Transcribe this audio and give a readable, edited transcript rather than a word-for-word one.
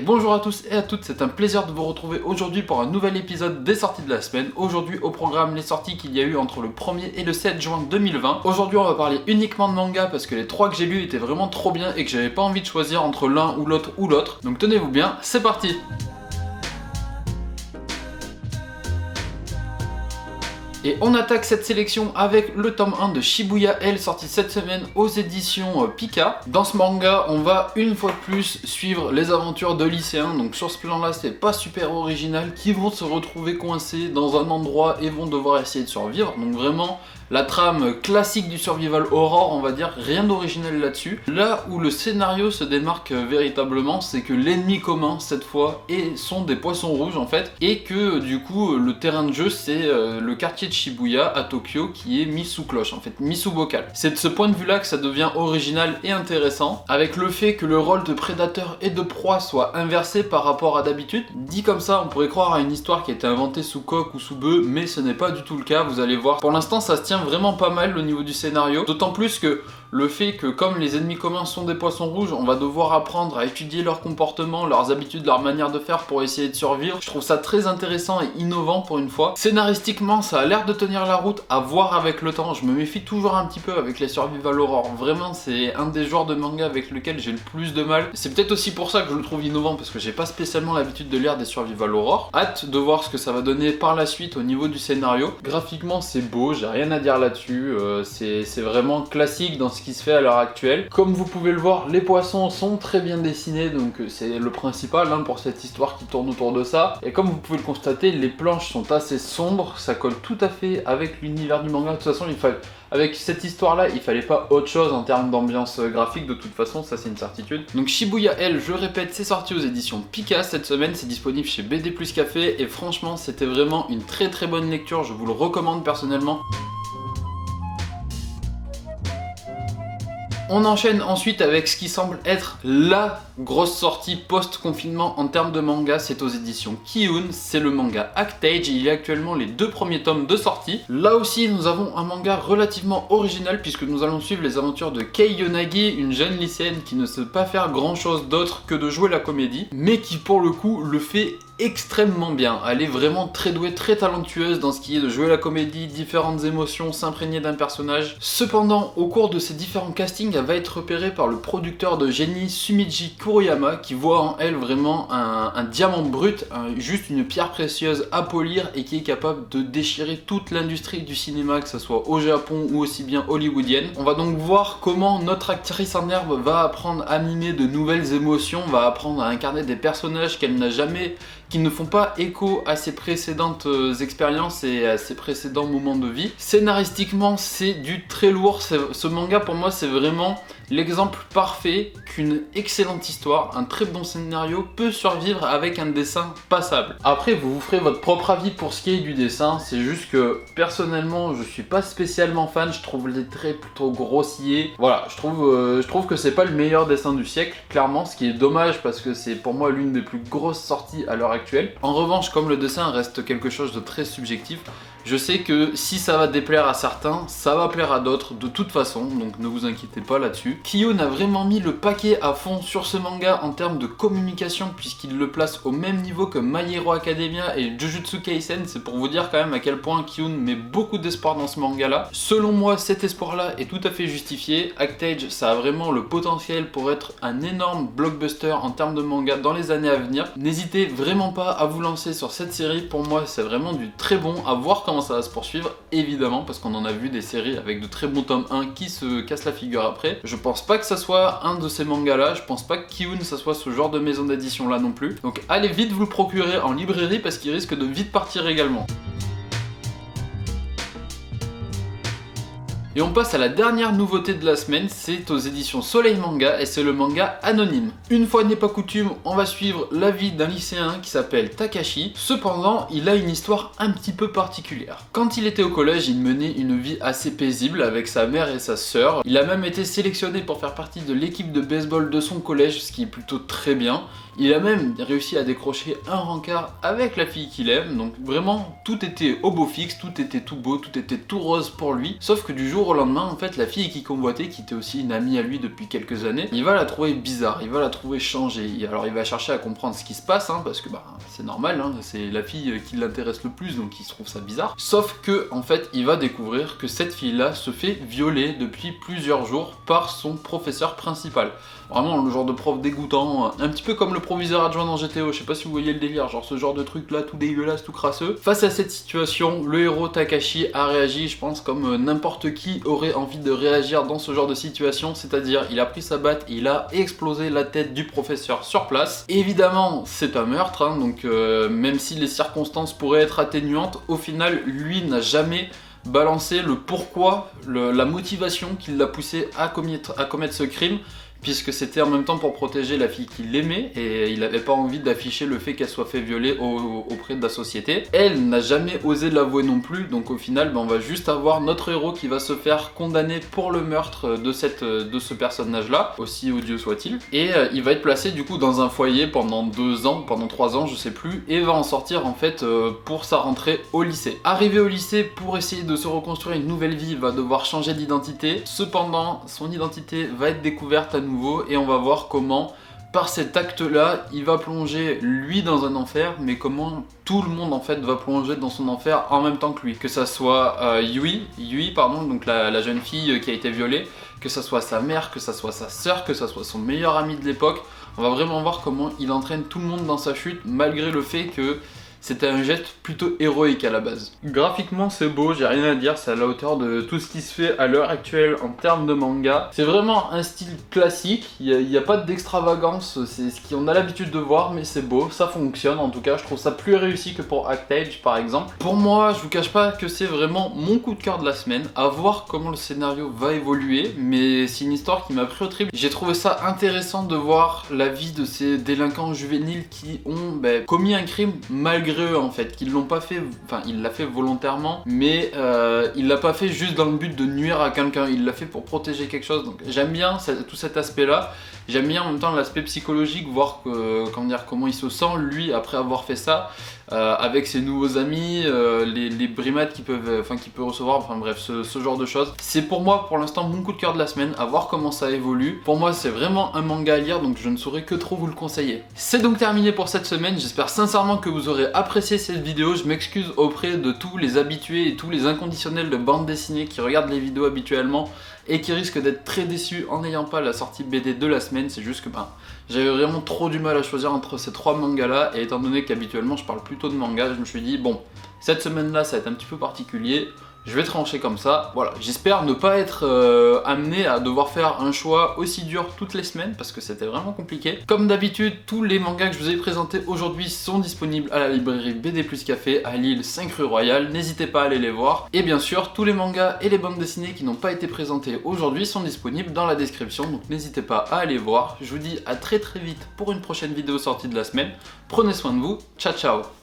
bonjour à tous et à toutes, c'est un plaisir de vous retrouver aujourd'hui pour un nouvel épisode des sorties de la semaine. Aujourd'hui au programme les sorties qu'il y a eu entre le 1er et le 7 juin 2020. Aujourd'hui on va parler uniquement de manga parce que les 3 que j'ai lus étaient vraiment trop bien et que j'avais pas envie de choisir entre l'un ou l'autre. Donc tenez-vous bien, c'est parti! Et on attaque cette sélection avec le tome 1 de Shibuya L sorti cette semaine aux éditions Pika. Dans ce manga, on va une fois de plus suivre les aventures de lycéens. Donc sur ce plan-là, c'est pas super original, qui vont se retrouver coincés dans un endroit et vont devoir essayer de survivre. Donc vraiment la trame classique du survival horror, on va dire, rien d'original là-dessus. Là où le scénario se démarque véritablement, c'est que l'ennemi commun cette fois sont des poissons rouges en fait, et que du coup le terrain de jeu c'est le quartier de Shibuya à Tokyo qui est mis sous cloche, en fait mis sous bocal. C'est de ce point de vue là que ça devient original et intéressant, avec le fait que le rôle de prédateur et de proie soit inversé par rapport à d'habitude. Dit comme ça, on pourrait croire à une histoire qui a été inventée sous coque ou sous bœuf, mais ce n'est pas du tout le cas, vous allez voir. Pour l'instant ça se tient vraiment pas mal au niveau du scénario, d'autant plus que le fait que comme les ennemis communs sont des poissons rouges, on va devoir apprendre à étudier leur comportement, leurs habitudes, leur manière de faire pour essayer de survivre. Je trouve ça très intéressant et innovant pour une fois. Scénaristiquement, ça a l'air de tenir la route, à voir avec le temps. Je me méfie toujours un petit peu avec les survival horror. Vraiment, c'est un des genres de manga avec lequel j'ai le plus de mal. C'est peut-être aussi pour ça que je le trouve innovant, parce que j'ai pas spécialement l'habitude de lire des survival horror. Hâte de voir ce que ça va donner par la suite au niveau du scénario. Graphiquement, c'est beau, j'ai rien à dire là-dessus. C'est vraiment classique dans ce qui se fait à l'heure actuelle. Comme vous pouvez le voir, les poissons sont très bien dessinés, donc c'est le principal pour cette histoire qui tourne autour de ça. Et comme vous pouvez le constater, les planches sont assez sombres, ça colle tout à fait avec l'univers du manga. De toute façon, avec cette histoire-là, il fallait pas autre chose en termes d'ambiance graphique, de toute façon, ça c'est une certitude. Donc Shibuya L, je répète, c'est sorti aux éditions Pika cette semaine, c'est disponible chez BD Plus Café, et franchement, c'était vraiment une très très bonne lecture, je vous le recommande personnellement. On enchaîne ensuite avec ce qui semble être la grosse sortie post-confinement en termes de manga, c'est aux éditions Kiun, c'est le manga Actage, il y a actuellement les 2 premiers tomes de sortie. Là aussi nous avons un manga relativement original puisque nous allons suivre les aventures de Kei Yonagi, une jeune lycéenne qui ne sait pas faire grand chose d'autre que de jouer la comédie, mais qui pour le coup le fait extrêmement bien. Elle est vraiment très douée, très talentueuse dans ce qui est de jouer la comédie, différentes émotions, s'imprégner d'un personnage. Cependant, au cours de ces différents castings, elle va être repérée par le producteur de génie Sumiji Kuriyama qui voit en elle vraiment un diamant brut, juste une pierre précieuse à polir et qui est capable de déchirer toute l'industrie du cinéma, que ce soit au Japon ou aussi bien hollywoodienne. On va donc voir comment notre actrice en herbe va apprendre à mimer de nouvelles émotions, va apprendre à incarner des personnages qu'elle n'a jamais, qui ne font pas écho à ses précédentes expériences et à ses précédents moments de vie. Scénaristiquement, c'est du très lourd. Ce manga, pour moi, c'est vraiment l'exemple parfait qu'une excellente histoire, un très bon scénario peut survivre avec un dessin passable. Après, vous vous ferez votre propre avis pour ce qui est du dessin. C'est juste que, personnellement, je suis pas spécialement fan. Je trouve les traits plutôt grossiers. Voilà, je trouve que c'est pas le meilleur dessin du siècle, clairement, ce qui est dommage parce que c'est pour moi l'une des plus grosses sorties à l'heure actuelle. En revanche, comme le dessin reste quelque chose de très subjectif, je sais que si ça va déplaire à certains, ça va plaire à d'autres de toute façon, donc ne vous inquiétez pas là-dessus. Kiun a vraiment mis le paquet à fond sur ce manga en termes de communication puisqu'il le place au même niveau que My Hero Academia et Jujutsu Kaisen. C'est pour vous dire quand même à quel point Kiun met beaucoup d'espoir dans ce manga-là. Selon moi, cet espoir-là est tout à fait justifié. Actage, ça a vraiment le potentiel pour être un énorme blockbuster en termes de manga dans les années à venir. N'hésitez vraiment pas à vous lancer sur cette série. Pour moi, c'est vraiment du très bon, à voir comment ça va se poursuivre, évidemment, parce qu'on en a vu des séries avec de très bons tomes 1 qui se cassent la figure après. Je pense pas que ça soit un de ces mangas là, je pense pas que Kiun ça soit ce genre de maison d'édition là non plus. Donc allez vite vous le procurer en librairie parce qu'il risque de vite partir également. Et on passe à la dernière nouveauté de la semaine, c'est aux éditions Soleil Manga et c'est le manga Anonyme. Une fois n'est pas coutume, on va suivre la vie d'un lycéen qui s'appelle Takashi. Cependant, il a une histoire un petit peu particulière. Quand il était au collège, il menait une vie assez paisible avec sa mère et sa sœur. Il a même été sélectionné pour faire partie de l'équipe de baseball de son collège, ce qui est plutôt très bien. Il a même réussi à décrocher un rencard avec la fille qu'il aime, donc vraiment tout était au beau fixe, tout était tout beau, tout était tout rose pour lui. Sauf que du jour jour au lendemain, en fait, la fille qui convoitait, qui était aussi une amie à lui depuis quelques années, il va la trouver bizarre, il va la trouver changée. Alors il va chercher à comprendre ce qui se passe, hein, parce que bah, c'est normal, hein, c'est la fille qui l'intéresse le plus, donc il se trouve ça bizarre. Sauf que, en fait, il va découvrir que cette fille-là se fait violer depuis plusieurs jours par son professeur principal. Vraiment le genre de prof dégoûtant, un petit peu comme le proviseur adjoint dans GTO, je sais pas si vous voyez le délire, genre ce genre de truc là tout dégueulasse, tout crasseux. Face à cette situation, le héros Takashi a réagi, je pense, comme n'importe qui aurait envie de réagir dans ce genre de situation, c'est-à-dire il a pris sa batte et il a explosé la tête du professeur sur place. Évidemment, c'est un meurtre, hein, donc même si les circonstances pourraient être atténuantes, au final, lui n'a jamais balancé le pourquoi, la motivation qui l'a poussé à commettre ce crime, puisque c'était en même temps pour protéger la fille qu'il aimait et il n'avait pas envie d'afficher le fait qu'elle soit fait violer auprès de la société. Elle n'a jamais osé l'avouer non plus, donc au final on va juste avoir notre héros qui va se faire condamner pour le meurtre de ce personnage là, aussi odieux soit-il, et il va être placé du coup dans un foyer pendant 2 ans, pendant 3 ans je sais plus, et va en sortir en fait pour sa rentrée au lycée. Arrivé au lycée, pour essayer de se reconstruire une nouvelle vie, il va devoir changer d'identité, cependant son identité va être découverte à nouveau et on va voir comment par cet acte là il va plonger lui dans un enfer, mais comment tout le monde en fait va plonger dans son enfer en même temps que lui, que ça soit Yui pardon, donc la jeune fille qui a été violée, que ça soit sa mère, que ça soit sa sœur, que ça soit son meilleur ami de l'époque. On va vraiment voir comment il entraîne tout le monde dans sa chute malgré le fait que c'était un geste plutôt héroïque à la base. Graphiquement c'est beau, j'ai rien à dire, c'est à la hauteur de tout ce qui se fait à l'heure actuelle en termes de manga. C'est vraiment un style classique, il n'y a pas d'extravagance, c'est ce qu'on a l'habitude de voir, mais c'est beau, ça fonctionne en tout cas, je trouve ça plus réussi que pour Actage par exemple. Pour moi, je vous cache pas que c'est vraiment mon coup de cœur de la semaine, à voir comment le scénario va évoluer, mais c'est une histoire qui m'a pris au trip. J'ai trouvé ça intéressant de voir la vie de ces délinquants juvéniles qui ont commis un crime malgré eux en fait, qu'ils l'ont pas fait, enfin il l'a fait volontairement, mais il l'a pas fait juste dans le but de nuire à quelqu'un, il l'a fait pour protéger quelque chose, donc j'aime bien tout cet aspect là. J'aime bien en même temps l'aspect psychologique, voir comment il se sent lui après avoir fait ça, avec ses nouveaux amis, les brimades qu'il peut recevoir, enfin bref, ce genre de choses. C'est pour moi pour l'instant mon coup de cœur de la semaine, à voir comment ça évolue. Pour moi c'est vraiment un manga à lire, donc je ne saurais que trop vous le conseiller. C'est donc terminé pour cette semaine, j'espère sincèrement que vous aurez apprécié cette vidéo. Je m'excuse auprès de tous les habitués et tous les inconditionnels de bande dessinée qui regardent les vidéos habituellement et qui risquent d'être très déçus en n'ayant pas la sortie BD de la semaine. C'est juste que j'avais vraiment trop du mal à choisir entre ces 3 mangas là, et étant donné qu'habituellement je parle plutôt de manga, je me suis dit bon, cette semaine là ça va être un petit peu particulier, je vais trancher comme ça. Voilà, j'espère ne pas être amené à devoir faire un choix aussi dur toutes les semaines, parce que c'était vraiment compliqué. Comme d'habitude, tous les mangas que je vous ai présentés aujourd'hui sont disponibles à la librairie BD Plus Café à Lille 5 rue Royale, n'hésitez pas à aller les voir. Et bien sûr, tous les mangas et les bandes dessinées qui n'ont pas été présentés aujourd'hui sont disponibles dans la description, donc n'hésitez pas à aller voir. Je vous dis à très vite pour une prochaine vidéo sortie de la semaine. Prenez soin de vous, ciao ciao.